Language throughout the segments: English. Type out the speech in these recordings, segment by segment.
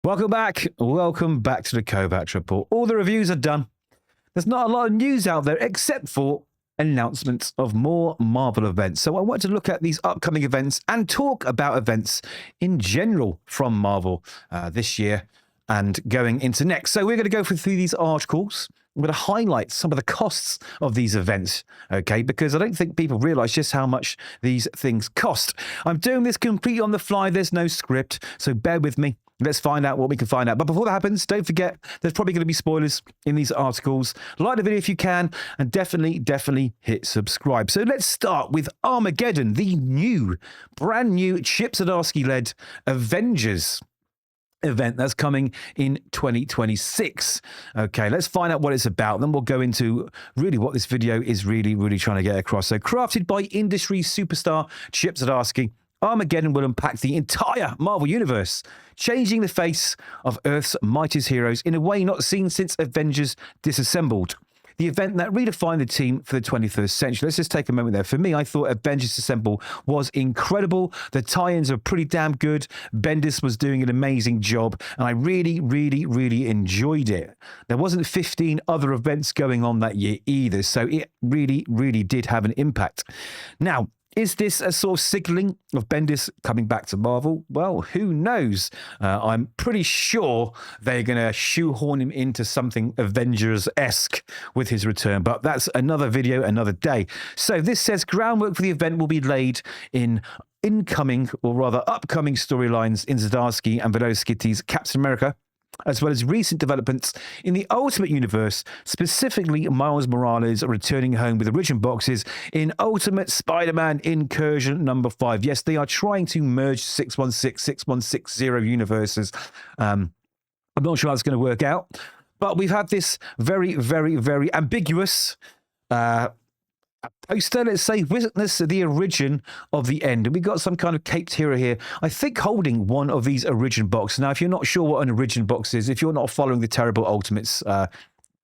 Welcome back. Welcome back to the Kovacs report. All the reviews are done. There's not a lot of news out there except for announcements of more Marvel events. So I want to look at these upcoming events and talk about events in general from Marvel this year and going into next. So we're going to go through these articles. I'm going to highlight some of the costs of these events, okay, because I don't think people realize just how much these things cost. I'm doing this completely on the fly. There's no script, so bear with me. Let's find out what we can find out. But before that happens, don't forget, there's probably going to be spoilers in these articles. Like the video if you can, and definitely hit subscribe. So let's start with Armageddon, the brand new Chip Zdarsky-led Avengers event that's coming in 2026. Okay, let's find out what it's about. Then we'll go into really what this video is really trying to get across. So crafted by industry superstar Chip Zdarsky, Armageddon will impact the entire Marvel Universe, changing the face of Earth's mightiest heroes in a way not seen since Avengers Disassembled. The event that redefined the team for the 21st century. Let's just take a moment there. For me, I thought Avengers Assemble was incredible. The tie-ins are pretty damn good. Bendis was doing an amazing job, and I really enjoyed it. There wasn't 15 other events going on that year either, so it really did have an impact. Now, is this a sort of signaling of Bendis coming back to Marvel? Well, who knows? I'm pretty sure they're going to shoehorn him into something Avengers-esque with his return, but that's another video, another day. So this says groundwork for the event will be laid in incoming, or rather upcoming storylines in Zdarsky and Zdarsky's Captain America, as well as recent developments in the Ultimate Universe, specifically Miles Morales returning home with original boxes in Ultimate Spider-Man Incursion number 5. Yes, they are trying to merge 616, 6160 universes. I'm not sure how it's going to work out, but we've had this very ambiguous poster, let's say, witness the origin of the end. And we got some kind of caped hero here, I think holding one of these origin boxes. Now, if you're not sure what an origin box is, if you're not following the terrible Ultimates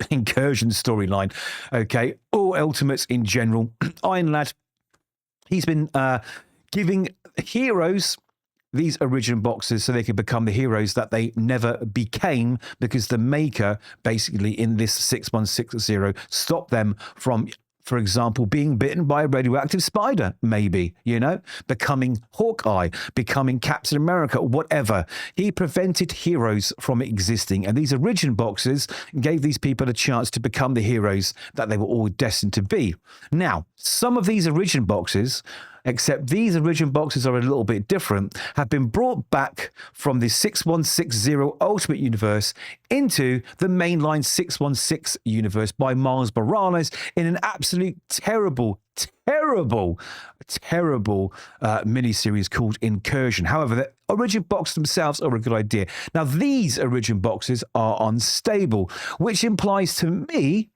Incursion storyline, okay, or Ultimates in general, Iron Lad, he's been giving heroes these origin boxes so they could become the heroes that they never became, because the maker basically in this 6160 stopped them from, for example, being bitten by a radioactive spider, maybe, you know, becoming Hawkeye, becoming Captain America, whatever. He prevented heroes from existing. And these origin boxes gave these people a chance to become the heroes that they were all destined to be. Now, some of these origin boxes, except these origin boxes are a little bit different, have been brought back from the 6160 Ultimate Universe into the mainline 616 universe by Miles Morales in an absolute terrible miniseries called Incursion. However, the origin box themselves are a good idea. Now, these origin boxes are unstable, which implies to me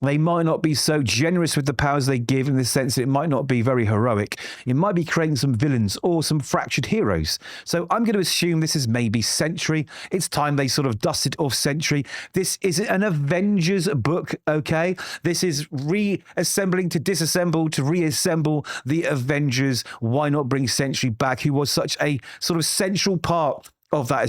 they might not be so generous with the powers they give, in the sense that it might not be very heroic. It might be creating some villains or some fractured heroes. So I'm going to assume this is maybe Sentry. It's time they sort of dusted off Sentry. This is an Avengers book, okay? This is reassembling to disassemble to reassemble the Avengers. Why not bring Sentry back, who was such a sort of central part of that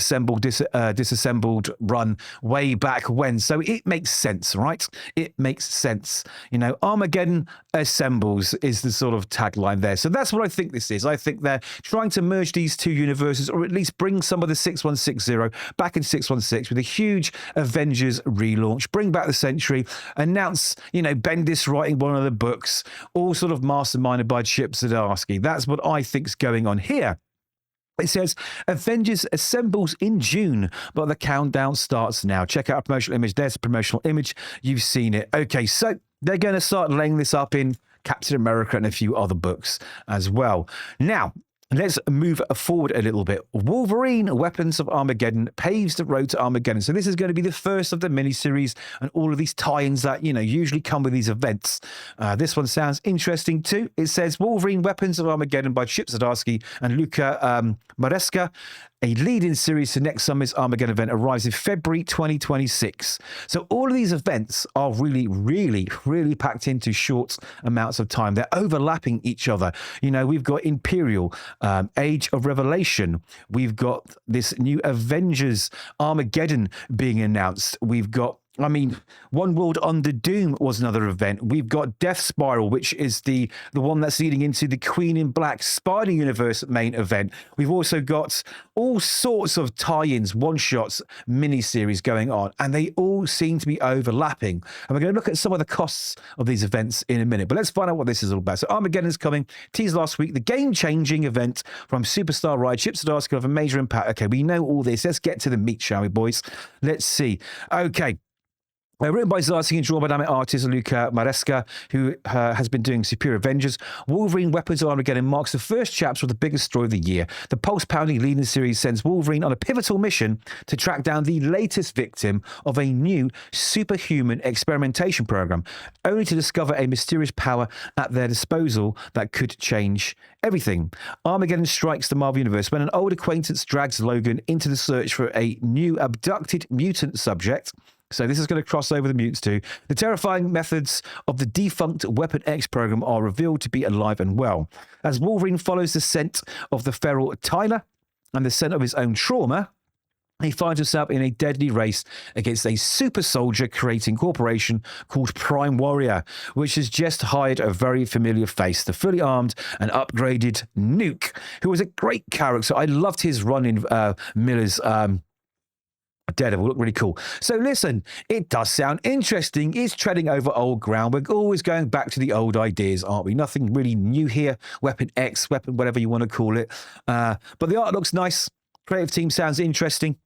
disassembled run way back when? So it makes sense, right? It makes sense. You know, Armageddon assembles is the sort of tagline there. So that's what I think this is. I think they're trying to merge these two universes, or at least bring some of the 6160 back in 616 with a huge Avengers relaunch, bring back the Sentry, announce, you know, Bendis writing one of the books, all sort of masterminded by Chip Zdarsky. That's what I think's going on here. It says Avengers assembles in June, but the countdown starts now. Check out a promotional image. There's a promotional image. You've seen it. Okay, so they're going to start laying this up in Captain America and a few other books as well. Now, let's move forward a little bit. Wolverine, Weapons of Armageddon, paves the road to Armageddon. So this is going to be the first of the miniseries and all of these tie-ins that, you know, usually come with these events. This one sounds interesting too. It says Wolverine, Weapons of Armageddon by Chip Zdarsky and Luca Maresca. A lead-in series to next summer's Armageddon event arrives in February 2026. So all of these events are really packed into short amounts of time. They're overlapping each other. You know, we've got Imperial, Age of Revelation. We've got this new Avengers Armageddon being announced. We've got One World Under Doom was another event. We've got Death Spiral, which is the one that's leading into the Queen in Black Spider Universe main event. We've also got all sorts of tie-ins, one-shots, mini-series going on, and they all seem to be overlapping. And we're going to look at some of the costs of these events in a minute, but let's find out what this is all about. So Armageddon is coming, teased last week, the game-changing event from Superstar Ride. Chip Zdarsky will have a major impact. Okay, we know all this. Let's get to the meat, shall we, boys? Let's see. Okay. Written by Zdarsky and drawn by dynamic artist Luca Maresca, who has been doing Superior Avengers. Wolverine Weapons of Armageddon marks the first chapter of the biggest story of the year. The pulse-pounding leading series sends Wolverine on a pivotal mission to track down the latest victim of a new superhuman experimentation program, only to discover a mysterious power at their disposal that could change everything. Armageddon strikes the Marvel Universe when an old acquaintance drags Logan into the search for a new abducted mutant subject. So this is going to cross over the mutants too. The terrifying methods of the defunct Weapon X program are revealed to be alive and well. As Wolverine follows the scent of the feral Tyler and the scent of his own trauma, he finds himself in a deadly race against a super soldier creating corporation called Prime Warrior, which has just hired a very familiar face, the fully armed and upgraded Nuke, who was a great character. I loved his run in Miller's Daredevil. Looked really cool. So listen, it does sound interesting. It's treading over old ground. We're always going back to the old ideas, aren't we? Nothing really new here. Weapon X, weapon, whatever you want to call it. But the art looks nice. Creative team sounds interesting.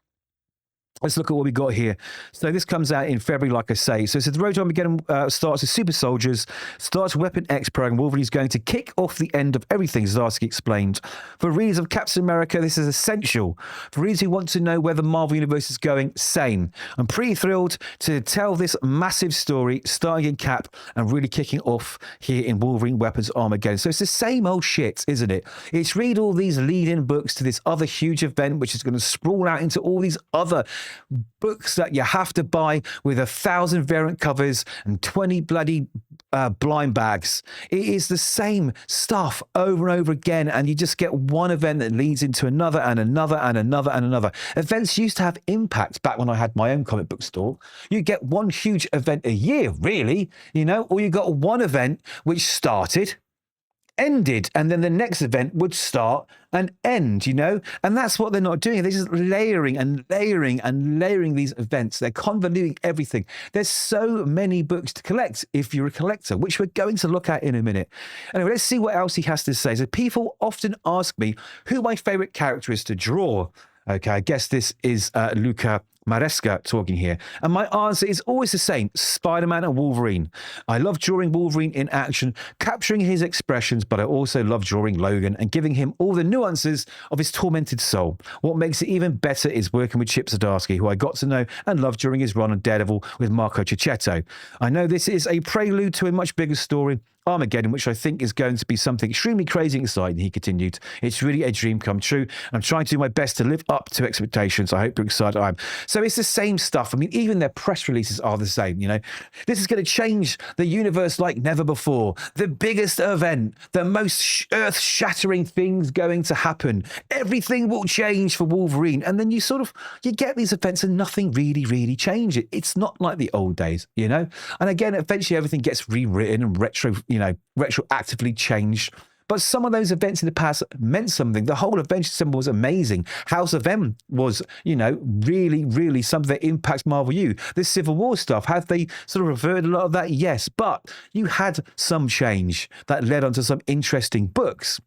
Let's look at what we got here. So this comes out in February, like I say. So the Road to Armageddon starts with Super Soldiers, starts Weapon X program. Wolverine's going to kick off the end of everything, Zdarsky explained. For readers of Captain America, this is essential. For readers who want to know where the Marvel Universe is going, sane. I'm pretty thrilled to tell this massive story, starting in Cap and really kicking off here in Wolverine Weapons Armageddon. So it's the same old shit, isn't it? It's read all these lead-in books to this other huge event, which is going to sprawl out into all these other books that you have to buy with 1,000 variant covers and 20 bloody blind bags. It is the same stuff over and over again, and you just get one event that leads into another and another and another and another. Events used to have impact back when I had my own comic book store. You get one huge event a year, really, you know, or you got one event which started, ended, and then the next event would start and end, you know? And that's what they're not doing. They're just layering and layering and layering these events. They're convoluting everything. There's so many books to collect if you're a collector, which we're going to look at in a minute. Anyway, let's see what else he has to say. So people often ask me who my favorite character is to draw. Okay, I guess this is Luca Maresca talking here. And my answer is always the same, Spider-Man and Wolverine. I love drawing Wolverine in action, capturing his expressions, but I also love drawing Logan and giving him all the nuances of his tormented soul. What makes it even better is working with Chip Zdarsky, who I got to know and love during his run on Daredevil with Marco Cicchetto. I know this is a prelude to a much bigger story, Armageddon, which I think is going to be something extremely crazy and exciting, he continued. It's really a dream come true. I'm trying to do my best to live up to expectations. I hope you're excited. I am. So it's the same stuff. I mean, even their press releases are the same, you know. This is going to change the universe like never before. The biggest event, the most earth-shattering things going to happen. Everything will change for Wolverine. And then you get these events and nothing really changes. It's not like the old days, you know. And again, eventually everything gets rewritten and retroactively changed. But some of those events in the past meant something. The whole Adventure symbol was amazing. House of M was, really something that impacts Marvel U. This Civil War stuff, have they sort of reverted a lot of that? Yes. But you had some change that led on to some interesting books.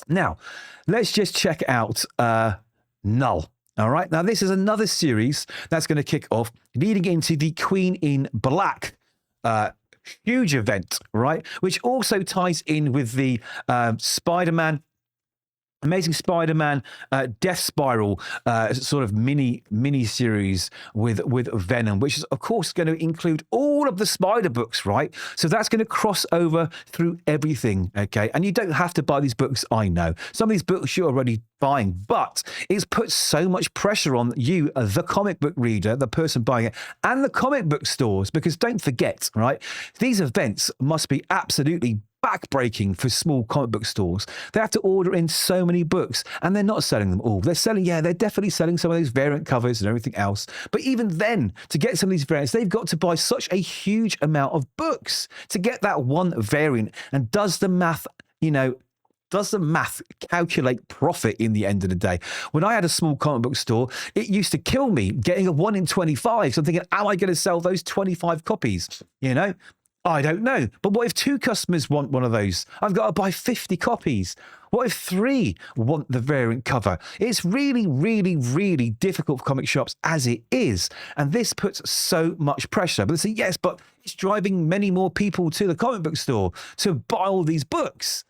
Now, let's just check out Null. All right. Now, this is another series that's going to kick off leading into the Queen in Black huge event, right? Which also ties in with the Spider-Man Amazing Spider-Man, Death Spiral, sort of mini series with Venom, which is of course going to include all of the Spider books, right? So that's going to cross over through everything, okay? And you don't have to buy these books, I know. Some of these books you're already buying, but it's put so much pressure on you, the comic book reader, the person buying it, and the comic book stores, because don't forget, right? These events must be absolutely backbreaking for small comic book stores. They have to order in so many books, and they're not selling them all. They're selling, yeah, they're definitely selling some of those variant covers and everything else. But even then, to get some of these variants, they've got to buy such a huge amount of books to get that one variant. And does the math, does the math calculate profit in the end of the day? When I had a small comic book store, it used to kill me getting a 1 in 25. So I'm thinking, am I going to sell those 25 copies? I don't know. But what if 2 customers want one of those? I've got to buy 50 copies. What if 3 want the variant cover? It's really, really, really difficult for comic shops as it is. And this puts so much pressure. But they say, yes, but it's driving many more people to the comic book store to buy all these books.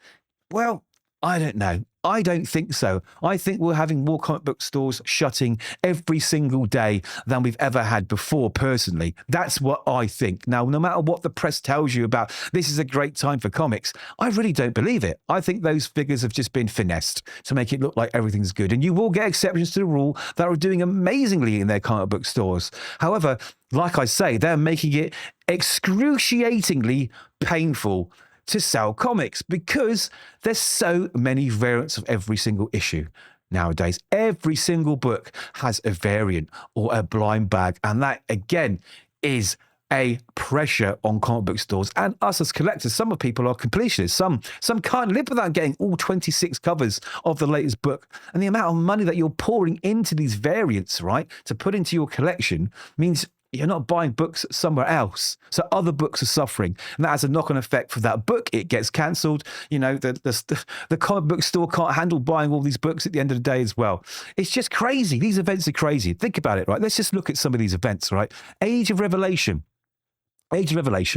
Well, I don't know. I don't think so. I think we're having more comic book stores shutting every single day than we've ever had before, personally. That's what I think. Now, no matter what the press tells you about this is a great time for comics, I really don't believe it. I think those figures have just been finessed to make it look like everything's good. And you will get exceptions to the rule that are doing amazingly in their comic book stores. However, like I say, they're making it excruciatingly painful to sell comics because there's so many variants of every single issue nowadays. Every single book has a variant or a blind bag, and that again is a pressure on comic book stores and us as collectors. Some of people are completionists. Some can't live without getting all 26 covers of the latest book. And the amount of money that you're pouring into these variants, right, to put into your collection means you're not buying books somewhere else. So other books are suffering. And that has a knock-on effect for that book. It gets cancelled. The comic book store can't handle buying all these books at the end of the day as well. It's just crazy. These events are crazy. Think about it, right? Let's just look at some of these events, right? Age of Revelation,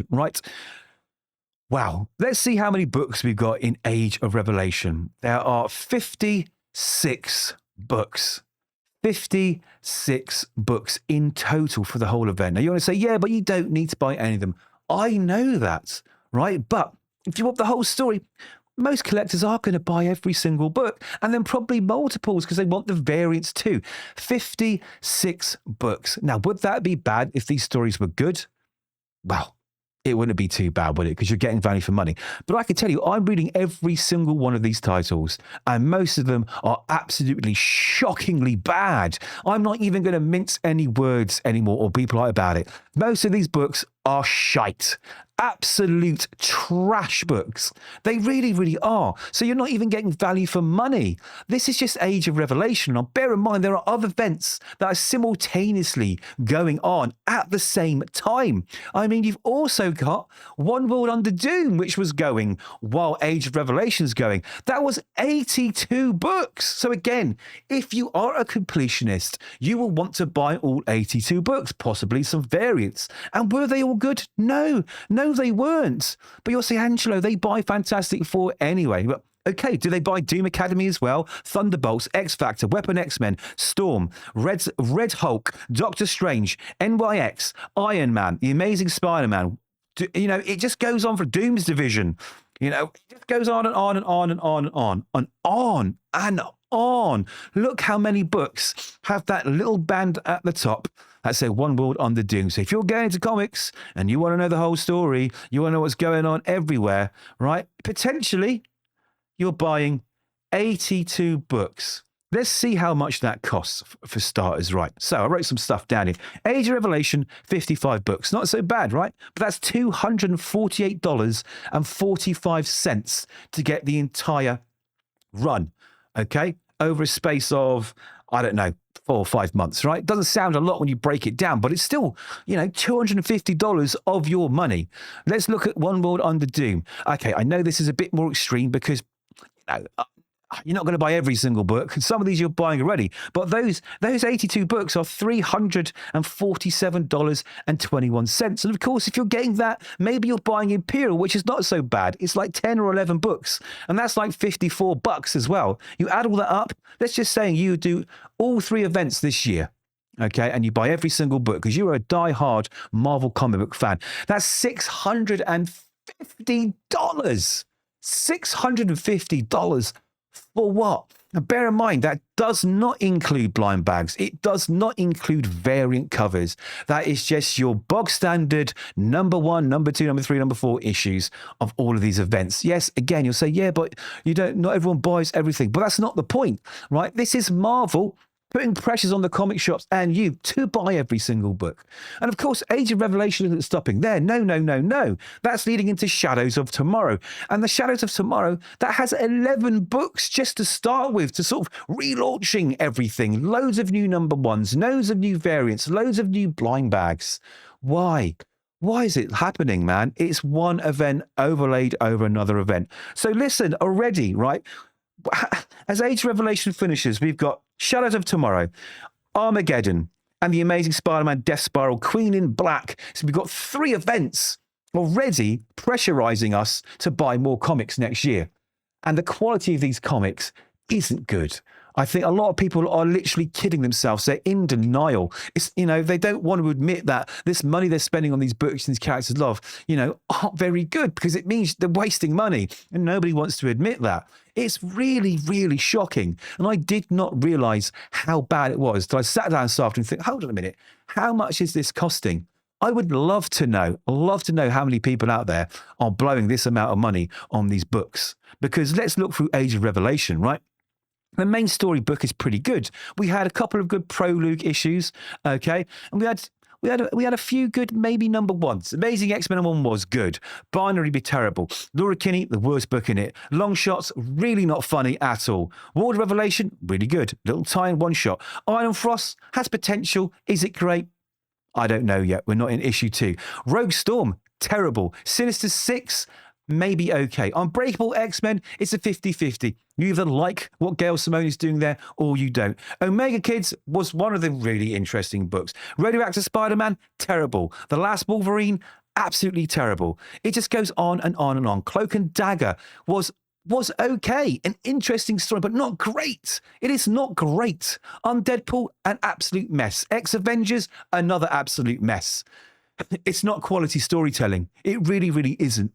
right? Wow. Let's see how many books we've got in Age of Revelation. There are 56 books. 56 books in total for the whole event. Now, you want to say, yeah, but you don't need to buy any of them. I know that, right? But if you want the whole story, most collectors are going to buy every single book and then probably multiples because they want the variants too. 56 books. Now, would that be bad if these stories were good? Well, it wouldn't be too bad, would it? Because you're getting value for money. But I can tell you, I'm reading every single one of these titles, and most of them are absolutely shockingly bad. I'm not even going to mince any words anymore or be polite about it. Most of these books are shite. Absolute trash books. They really, really are. So you're not even getting value for money. This is just Age of Revelation. Now, bear in mind, there are other events that are simultaneously going on at the same time. I mean, you've also got One World Under Doom, which was going while Age of Revelation's going. That was 82 books. So again, if you are a completionist, you will want to buy all 82 books, possibly some variants. And were they all good? No, they weren't. But you'll say, Angelo, they buy Fantastic Four anyway. But okay, do they buy Doom Academy as well? Thunderbolts, X Factor, Weapon X-Men, Storm, Red Hulk, Doctor Strange, NYX, Iron Man, The Amazing Spider-Man. It just goes on for Doom's Division. It just goes on and on and on and on and on and on and on. Look how many books have that little band at the top that say One World Under Doom. So if you're getting into comics and you want to know the whole story, you want to know what's going on everywhere, right? Potentially, you're buying 82 books. Let's see how much that costs for starters, right? So I wrote some stuff down here. Age of Revelation, 55 books. Not so bad, right? But that's $248.45 to get the entire run, okay? Over a space of, I don't know, 4 or 5 months, right? Doesn't sound a lot when you break it down, but it's still, $250 of your money. Let's look at One World Under Doom. Okay, I know this is a bit more extreme because, You're not going to buy every single book. Some of these you're buying already. But those 82 books are $347.21. And of course, if you're getting that, maybe you're buying Imperial, which is not so bad. It's like 10 or 11 books. And that's like $54 as well. You add all that up. Let's just say you do all 3 events this year. Okay, and you buy every single book because you're a die-hard Marvel comic book fan. That's $650. $650 for what? Now, bear in mind, that does not include blind bags. It does not include variant covers. That is just your bog standard number 1, number 2, number 3, number 4 issues of all of these events. Yes, again, you'll say, yeah, but not everyone buys everything. But that's not the point, right? This is Marvel putting pressures on the comic shops and you to buy every single book. And of course, Age of Revelation isn't stopping there. No. That's leading into Shadows of Tomorrow. And the Shadows of Tomorrow, that has 11 books just to start with, to sort of relaunching everything. Loads of new number 1s, loads of new variants, loads of new blind bags. Why? Why is it happening, man? It's one event overlaid over another event. So listen, already, right? As Age of Revelation finishes, we've got Shadows of Tomorrow, Armageddon, and The Amazing Spider-Man Death Spiral, Queen in Black. So we've got 3 events already pressurizing us to buy more comics next year. And the quality of these comics isn't good. I think a lot of people are literally kidding themselves. They're in denial. It's, they don't want to admit that this money they're spending on these books and these characters love, aren't very good because it means they're wasting money. And nobody wants to admit that. It's really, really shocking. And I did not realize how bad it was until I sat down this afternoon and think, hold on a minute, how much is this costing? I would love to know how many people out there are blowing this amount of money on these books. Because let's look through Age of Revelation, right? The main story book is pretty good. We had a couple of good prologue issues, okay? And we had a few good maybe number 1s. Amazing X-Men 1 was good. Binary be terrible. Laura Kinney, the worst book in it. Long Shots, really not funny at all. World Revelation, really good. Little tie-in one-shot. Iron Frost has potential. Is it great? I don't know yet. We're not in issue 2. Rogue Storm, terrible. Sinister 6, maybe okay. Unbreakable X-Men, it's a 50-50. You either like what Gail Simone is doing there or you don't. Omega Kids was one of the really interesting books. Radioactive Spider-Man, terrible. The Last Wolverine, absolutely terrible. It just goes on and on and on. Cloak and Dagger was okay, an interesting story, but not great. It is not great. Undeadpool, an absolute mess. X-Avengers, another absolute mess. It's not quality storytelling. It really, really isn't.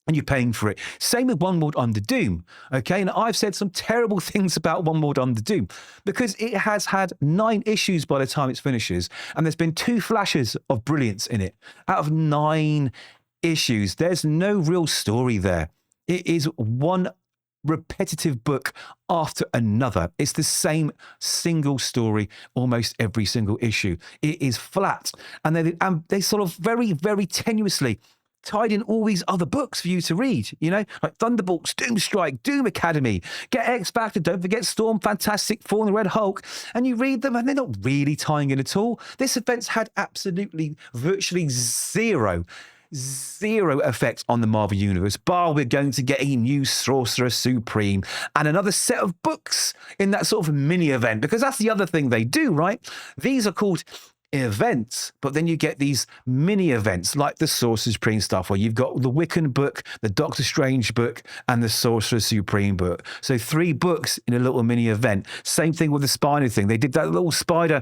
And you're paying for it. Same with One World Under Doom, okay? And I've said some terrible things about One World Under Doom because it has had 9 issues by the time it finishes, and there's been 2 flashes of brilliance in it. Out of 9 issues, there's no real story there. It is one repetitive book after another. It's the same single story almost every single issue. It is flat. And they sort of very, very tenuously tied in all these other books for you to read, like Thunderbolts, Doomstrike, Doom Academy, Get X Factor, don't forget Storm, Fantastic Four, and the Red Hulk, and you read them and they're not really tying in at all. This event's had absolutely, virtually zero effect on the Marvel Universe, bar we're going to get a new Sorcerer Supreme and another set of books in that sort of mini event, because that's the other thing they do, right? These are called events, but then you get these mini events like the Sorcerer Supreme stuff where you've got the Wiccan book, the Doctor Strange book, and the Sorcerer Supreme book. So 3 books in a little mini event. Same thing with the Spider thing. They did that little Spider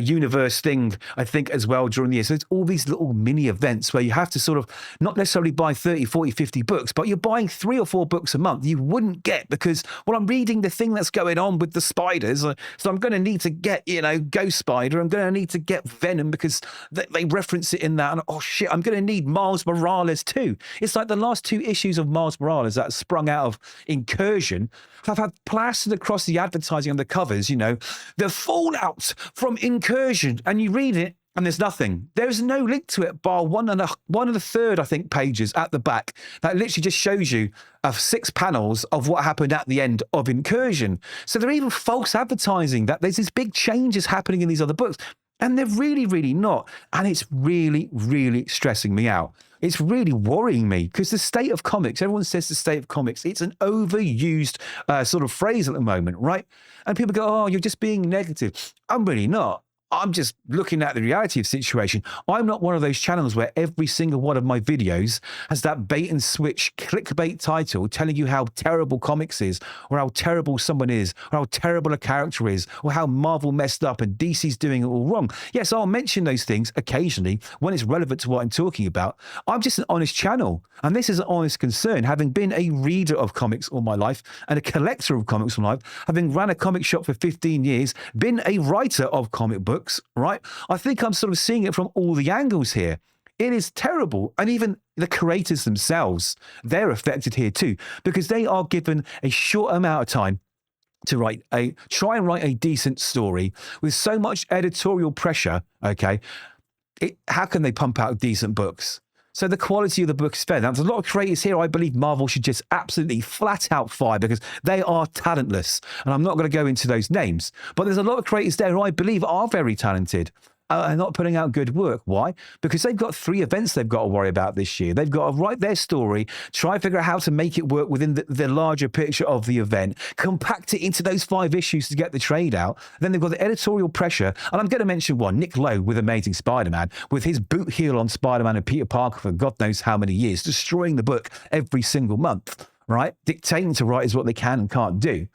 universe thing, I think, as well during the year. So it's all these little mini events where you have to sort of not necessarily buy 30, 40, 50 books, but you're buying 3 or 4 books a month you wouldn't get because, well, I'm reading the thing that's going on with the spiders. So I'm going to need to get, Ghost Spider. I'm going to need to get Venom because they reference it in that. And oh shit, I'm going to need Miles Morales too. It's like the last 2 issues of Miles Morales that sprung out of Incursion have had plastered across the advertising on the covers, the fallout from Incursion, and you read it and there's nothing. There's no link to it bar one and a third, I think, pages at the back that literally just shows you 6 panels of what happened at the end of Incursion. So they're even false advertising that there's these big changes happening in these other books. And they're really, really not. And it's really, really stressing me out. It's really worrying me because the state of comics, everyone says the state of comics, it's an overused sort of phrase at the moment, right? And people go, oh, you're just being negative. I'm really not. I'm just looking at the reality of the situation. I'm not one of those channels where every single one of my videos has that bait and switch clickbait title telling you how terrible comics is, or how terrible someone is, or how terrible a character is, or how Marvel messed up and DC's doing it all wrong. Yes, I'll mention those things occasionally when it's relevant to what I'm talking about. I'm just an honest channel. And this is an honest concern. Having been a reader of comics all my life and a collector of comics all my life, having run a comic shop for 15 years, been a writer of comic books, right? I think I'm sort of seeing it from all the angles here. It is terrible. And even the creators themselves, they're affected here too, because they are given a short amount of time to try and write a decent story with so much editorial pressure. Okay. How can they pump out decent books? So the quality of the book is fair. Now, there's a lot of creators here I believe Marvel should just absolutely flat out fire because they are talentless. And I'm not going to go into those names. But there's a lot of creators there who I believe are very talented and not putting out good work. Why? Because they've got 3 events they've got to worry about this year. They've got to write their story, try and figure out how to make it work within the larger picture of the event, compact it into those 5 issues to get the trade out. Then they've got the editorial pressure. And I'm going to mention one, Nick Lowe with Amazing Spider-Man, with his boot heel on Spider-Man and Peter Parker for God knows how many years, destroying the book every single month, right? Dictating to writers what they can and can't do.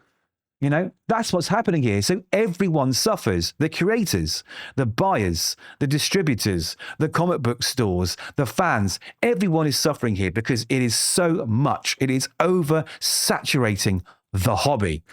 You know, that's what's happening here. So everyone suffers. The creators, the buyers, the distributors, the comic book stores, the fans, everyone is suffering here because it is so much. It is oversaturating the hobby.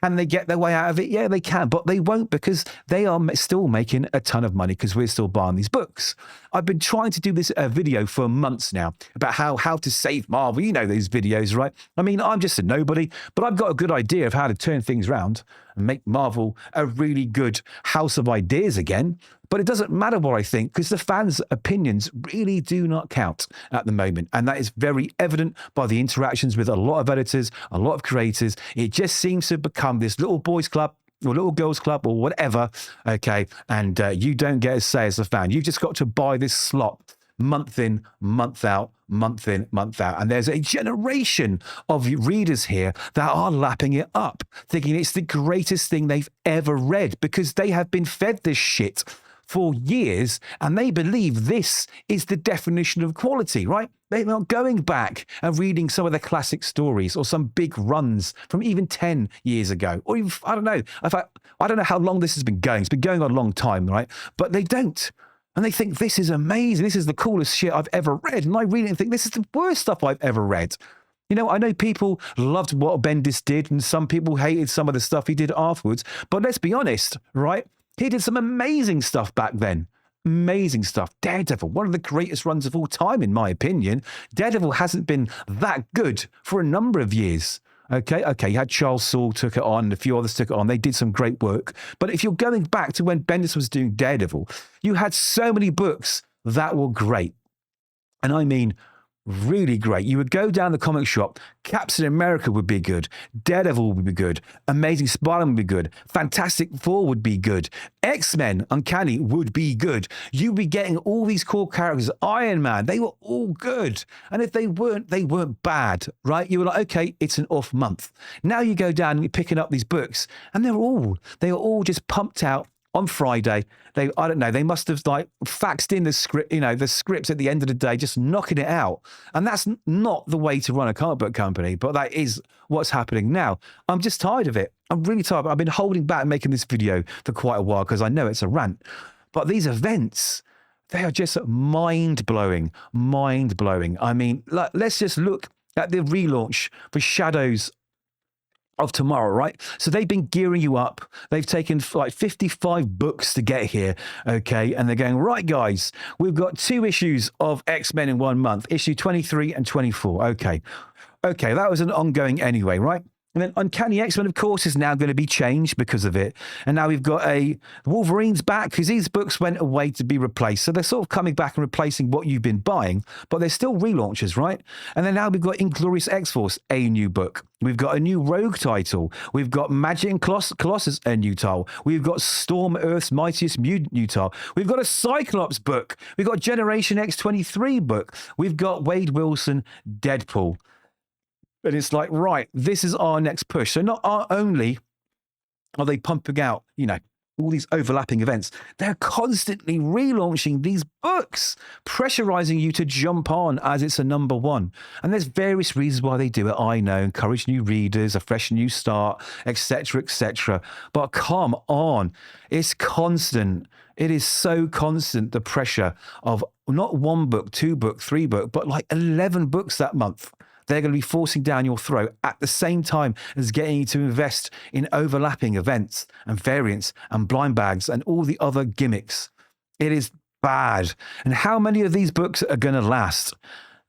Can they get their way out of it? Yeah, they can, but they won't because they are still making a ton of money because we're still buying these books. I've been trying to do this video for months now about how to save Marvel. You know those videos, right? I mean, I'm just a nobody, but I've got a good idea of how to turn things around and make Marvel a really good house of ideas again. But it doesn't matter what I think because the fans' opinions really do not count at the moment. And that is very evident by the interactions with a lot of editors, a lot of creators. It just seems to become this little boys club or little girls club or whatever, okay? And you don't get a say as a fan. You've just got to buy this slot month in, month out, month in, month out. And there's a generation of readers here that are lapping it up, thinking it's the greatest thing they've ever read because they have been fed this shit for years, and they believe this is the definition of quality, right? They're not going back and reading some of the classic stories or some big runs from even 10 years ago. Or even, I don't know. I don't know how long this has been going. It's been going on a long time, right? But they don't. And they think this is amazing. This is the coolest shit I've ever read. And I read it and think this is the worst stuff I've ever read. You know, I know people loved what Bendis did and some people hated some of the stuff he did afterwards. But let's be honest, right? He did some amazing stuff back then. Amazing stuff. Daredevil, one of the greatest runs of all time, in my opinion. Daredevil hasn't been that good for a number of years. Okay, you had Charles Soule took it on, and a few others took it on. They did some great work. But if you're going back to when Bendis was doing Daredevil, you had so many books that were great. And I mean, really great. You would go down the comic shop, Captain America would be good, Daredevil would be good, Amazing Spider-Man would be good, Fantastic Four would be good, X-Men, Uncanny would be good. You'd be getting all these core characters, Iron Man, they were all good. And if they weren't bad, right? You were like, okay, it's an off month. Now you go down and you're picking up these books and they were all just pumped out on Friday. I don't know, they must have like faxed in the script, the scripts at the end of the day, just knocking it out. And that's not the way to run a comic book company, but that is what's happening now. I'm just tired of it. I'm really tired. I've been holding back making this video for quite a while because I know it's a rant. But these events, they are just mind-blowing. I mean, let's just look at the relaunch for Shadows of Tomorrow, right? So they've been gearing you up. They've taken like 55 books to get here, okay? And they're going, right, guys, we've got 2 issues of X-Men in 1 month, issue 23 and 24. Okay, that was an ongoing anyway, right? And then Uncanny X-Men, of course, is now going to be changed because of it. And now we've got Wolverine's back because these books went away to be replaced. So they're sort of coming back and replacing what you've been buying, but they're still relaunches, right? And then now we've got Inglorious X-Force, a new book. We've got a new Rogue title. We've got Magic and Colossus, a new title. We've got Storm, Earth's Mightiest Mutant, new title. We've got a Cyclops book. We've got Generation X-23 book. We've got Wade Wilson, Deadpool. And it's like, right, this is our next push. So not only are they pumping out, all these overlapping events, they're constantly relaunching these books, pressurizing you to jump on as it's a number one. And there's various reasons why they do it. I know, encourage new readers, a fresh new start, etc., etc. But come on, it's constant. It is so constant, the pressure of not one book, two book, three book, but like 11 books that month. They're going to be forcing down your throat at the same time as getting you to invest in overlapping events and variants and blind bags and all the other gimmicks. It is bad. And how many of these books are going to last?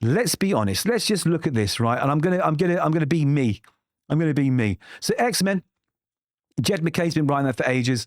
Let's be honest. Let's just look at this, right? And I'm going to be me. I'm going to be me. So X-Men, Jed McKay's been writing that for ages.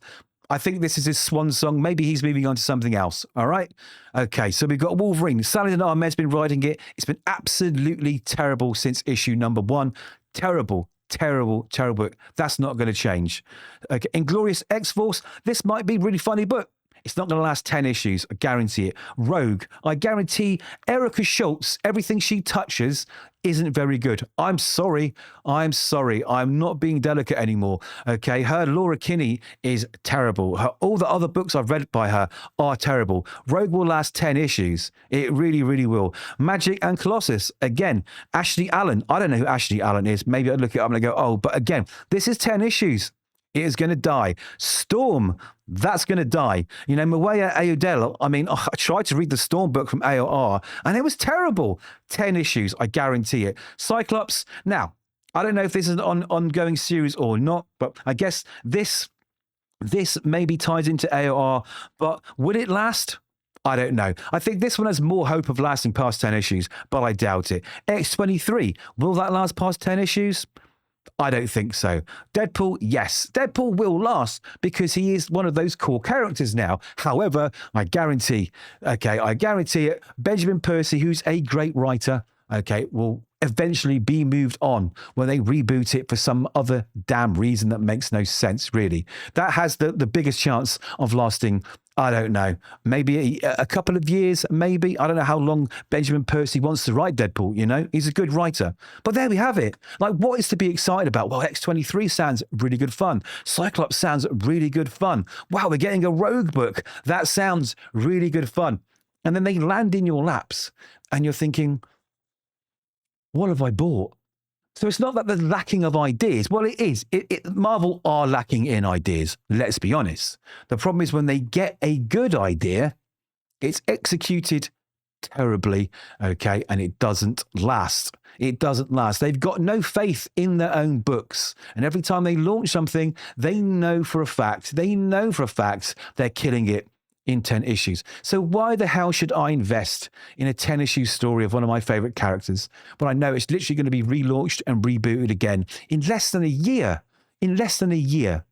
I think this is his swan song. Maybe he's moving on to something else. All right. Okay. So we've got Wolverine. Saladin Ahmed's been writing it. It's been absolutely terrible since issue number one. Terrible, terrible, terrible book. That's not going to change. Okay. Inglorious X-Force. This might be a really funny book. It's not going to last 10 issues. I guarantee it. Rogue. I guarantee Erica Schultz, everything she touches isn't very good. I'm sorry. I'm sorry. I'm not being delicate anymore. Okay. Her Laura Kinney is terrible. All the other books I've read by her are terrible. Rogue will last 10 issues. It really, really will. Magic and Colossus. Again, Ashley Allen. I don't know who Ashley Allen is. Maybe I'd look it up and I go, oh, but again, this is 10 issues. It is going to die. Storm, that's going to die. Mwea Ayodele, I tried to read the Storm book from AOR, and it was terrible. 10 issues, I guarantee it. Cyclops, now, I don't know if this is an ongoing series or not, but I guess this maybe ties into AOR, but would it last? I don't know. I think this one has more hope of lasting past 10 issues, but I doubt it. X-23, will that last past 10 issues? I don't think so. Deadpool, yes. Deadpool will last because he is one of those core characters now. However, I guarantee it, Benjamin Percy, who's a great writer, will eventually be moved on when they reboot it for some other damn reason that makes no sense, really. That has the biggest chance of lasting, I don't know, maybe a couple of years, maybe. I don't know how long Benjamin Percy wants to write Deadpool, He's a good writer. But there we have it. Like, what is to be excited about? Well, X-23 sounds really good fun. Cyclops sounds really good fun. Wow, we're getting a Rogue book. That sounds really good fun. And then they land in your laps and you're thinking, what have I bought? So it's not that they're lacking of ideas. Well, it is. Marvel are lacking in ideas. Let's be honest. The problem is when they get a good idea, it's executed terribly, and it doesn't last. It doesn't last. They've got no faith in their own books. And every time they launch something, they know for a fact they're killing it in 10 issues. So why the hell should I invest in a 10-issue story of one of my favorite characters when I know it's literally going to be relaunched and rebooted again in less than a year? In less than a year.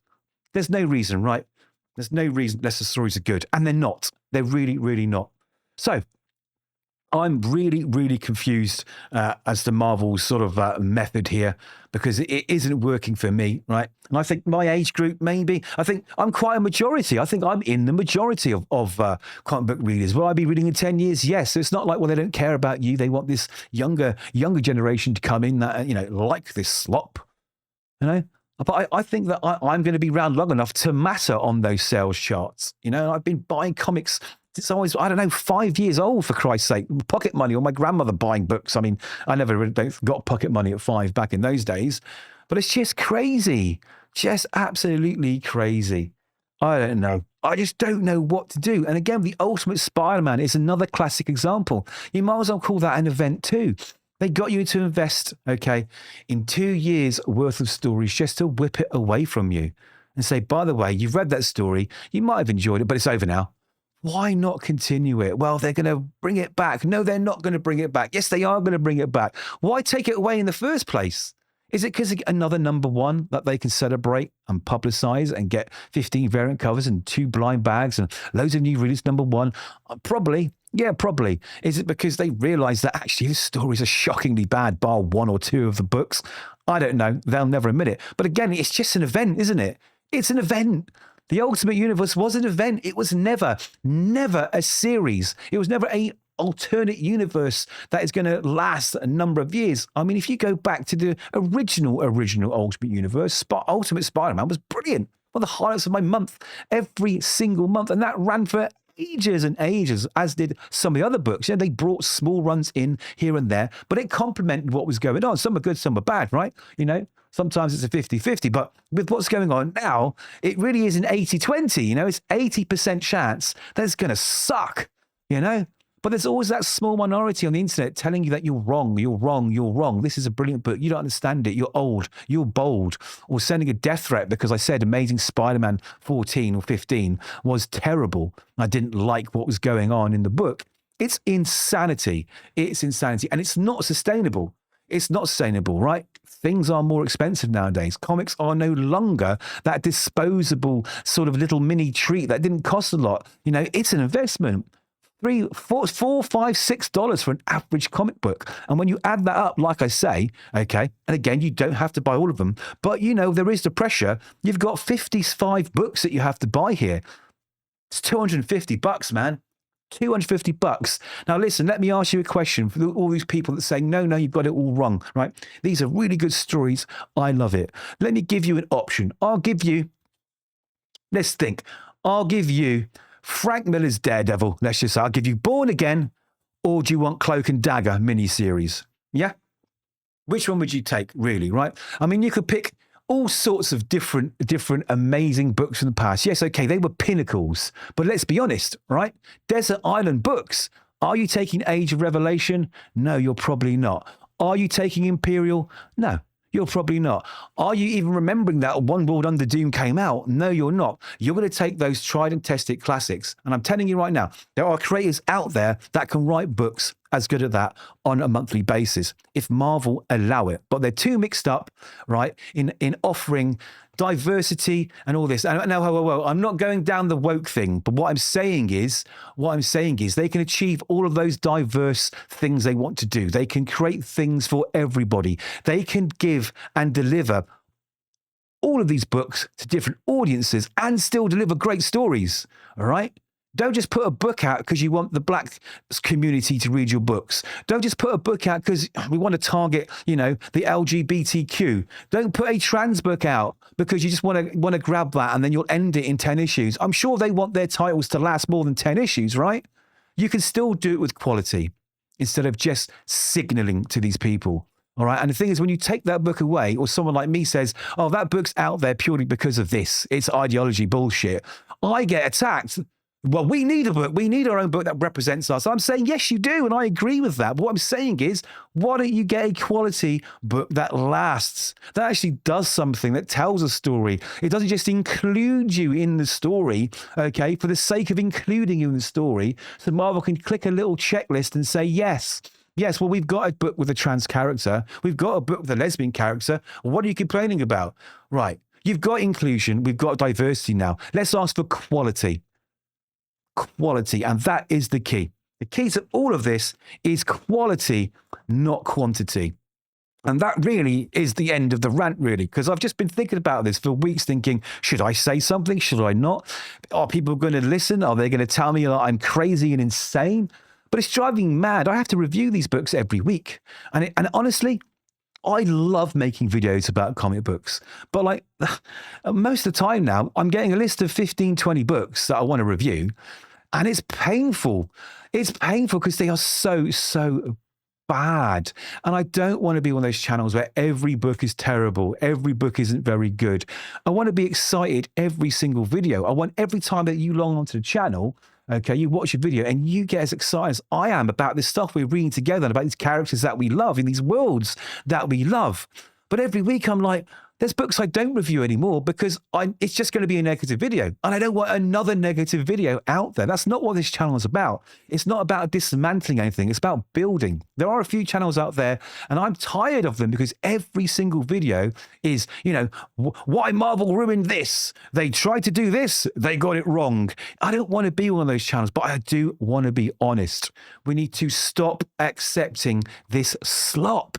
There's no reason, right? There's no reason unless the stories are good. And they're not. They're really, really not. So I'm really, really confused as to Marvel's sort of method here because it isn't working for me, right? And I think my age group, maybe, I think I'm quite a majority. I think I'm in the majority of comic book readers. Will I be reading in 10 years? Yes. So it's not like, well, they don't care about you. They want this younger generation to come in that, like this slop, But I think that I'm going to be around long enough to matter on those sales charts. I've been buying comics since I was, 5 years old, for Christ's sake. Pocket money, or my grandmother buying books. I never really got pocket money at 5 back in those days. But it's just crazy. Just absolutely crazy. I don't know. I just don't know what to do. And again, the Ultimate Spider-Man is another classic example. You might as well call that an event too. They got you to invest, in 2 years worth of stories just to whip it away from you and say, by the way, you've read that story. You might have enjoyed it, but it's over now. Why not continue it? Well, they're going to bring it back. No, they're not going to bring it back. Yes, they are going to bring it back. Why take it away in the first place? Is it because another #1 that they can celebrate and publicize and get 15 variant covers and 2 blind bags and loads of new release #1? Probably. Yeah, probably. Is it because they realize that actually the stories are shockingly bad, bar 1 or 2 of the books? I don't know. They'll never admit it. But again, it's just an event, isn't it? It's an event. The Ultimate Universe was an event. It was never a series. It was never a alternate universe that is going to last a number of years. I mean, if you go back to the original Ultimate Universe, Ultimate Spider-Man was brilliant. One of the highlights of my month, every single month. And that ran for ages and ages, as did some of the other books. They brought small runs in here and there, but it complemented what was going on. Some are good, some are bad, right? Sometimes it's a 50-50, but with what's going on now, it really is an 80-20. It's 80% chance that it's going to suck, But there's always that small minority on the internet telling you that you're wrong, you're wrong, you're wrong. This is a brilliant book. You don't understand it. You're old. You're bold. Or sending a death threat because I said Amazing Spider-Man 14 or 15 was terrible. I didn't like what was going on in the book. It's insanity. It's insanity. And it's not sustainable. It's not sustainable, right? Things are more expensive nowadays. Comics are no longer that disposable sort of little mini treat that didn't cost a lot. It's an investment. $3, $4, $5, $6 for an average comic book. And when you add that up, like I say, okay, and again, you don't have to buy all of them, but there is the pressure. You've got 55 books that you have to buy here. It's $250, man. $250. Now, listen, let me ask you a question for all these people that say, no, you've got it all wrong, right? These are really good stories. I love it. Let me give you an option. Let's think. I'll give you Frank Miller's Daredevil. I'll give you Born Again, or do you want Cloak and Dagger miniseries? Yeah? Which one would you take, really, right? I mean, you could pick all sorts of different amazing books from the past. Yes, okay, they were pinnacles. But let's be honest, right? Desert Island books. Are you taking Age of Revelation? No, you're probably not. Are you taking Imperial? No, you're probably not. Are you even remembering that One World Under Doom came out? No, you're not. You're going to take those tried and tested classics. And I'm telling you right now, there are creators out there that can write books as good at that on a monthly basis, if Marvel allow it. But they're too mixed up, right, in offering diversity and all this. And now, well, I'm not going down the woke thing, but what I'm saying is they can achieve all of those diverse things they want to do. They can create things for everybody. They can give and deliver all of these books to different audiences and still deliver great stories, all right? Don't just put a book out because you want the black community to read your books. Don't just put a book out because we want to target, the LGBTQ. Don't put a trans book out because you just want to grab that and then you'll end it in 10 issues. I'm sure they want their titles to last more than 10 issues, right? You can still do it with quality instead of just signaling to these people. All right. And the thing is, when you take that book away, or someone like me says, oh, that book's out there purely because of this, it's ideology bullshit, I get attacked. Well, we need a book. We need our own book that represents us. I'm saying, yes, you do. And I agree with that. But what I'm saying is, why don't you get a quality book that lasts, that actually does something, that tells a story? It doesn't just include you in the story, okay, for the sake of including you in the story. So Marvel can click a little checklist and say, yes, well, we've got a book with a trans character. We've got a book with a lesbian character. What are you complaining about? Right. You've got inclusion. We've got diversity now. Let's ask for quality. Quality, and that is the key. The key to all of this is quality, not quantity. And that really is the end of the rant, really, because I've just been thinking about this for weeks, thinking, should I say something? Should I not? Are people going to listen? Are they going to tell me that I'm crazy and insane? But it's driving me mad. I have to review these books every week. And honestly, I love making videos about comic books, but most of the time now, I'm getting a list of 15, 20 books that I want to review, and it's painful. It's painful because they are so bad. And I don't want to be one of those channels where every book is terrible. Every book isn't very good. I want to be excited every single video. I want every time that you log onto the channel, okay, you watch a video and you get as excited as I am about this stuff we're reading together and about these characters that we love in these worlds that we love. But every week I'm like, There's books I don't review anymore because it's just going to be a negative video. And I don't want another negative video out there. That's not what this channel is about. It's not about dismantling anything. It's about building. There are a few channels out there, and I'm tired of them because every single video is, why Marvel ruined this. They tried to do this. They got it wrong. I don't want to be one of those channels, but I do want to be honest. We need to stop accepting this slop.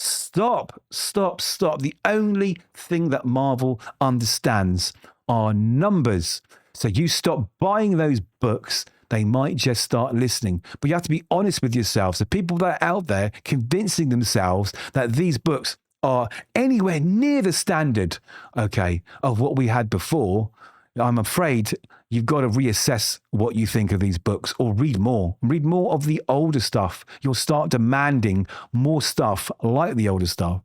Stop. The only thing that Marvel understands are numbers. So you stop buying those books, they might just start listening. But you have to be honest with yourselves. The people that are out there convincing themselves that these books are anywhere near the standard, of what we had before, I'm afraid you've got to reassess what you think of these books, or read more. Read more of the older stuff. You'll start demanding more stuff like the older stuff.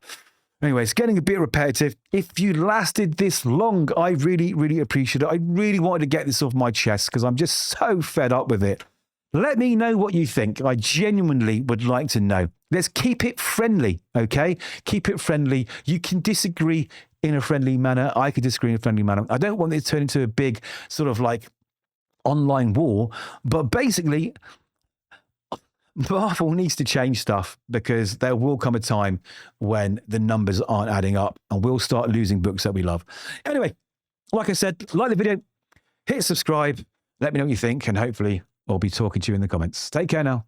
Anyway, it's getting a bit repetitive. If you lasted this long, I really, really appreciate it. I really wanted to get this off my chest because I'm just so fed up with it. Let me know what you think. I genuinely would like to know. Let's keep it friendly, okay? Keep it friendly. You can disagree in a friendly manner. I could disagree in a friendly manner. I don't want it to turn into a big sort of like online war, but basically Marvel needs to change stuff because there will come a time when the numbers aren't adding up and we'll start losing books that we love. Anyway, like I said, like the video, hit subscribe, let me know what you think, and hopefully I'll be talking to you in the comments. Take care now.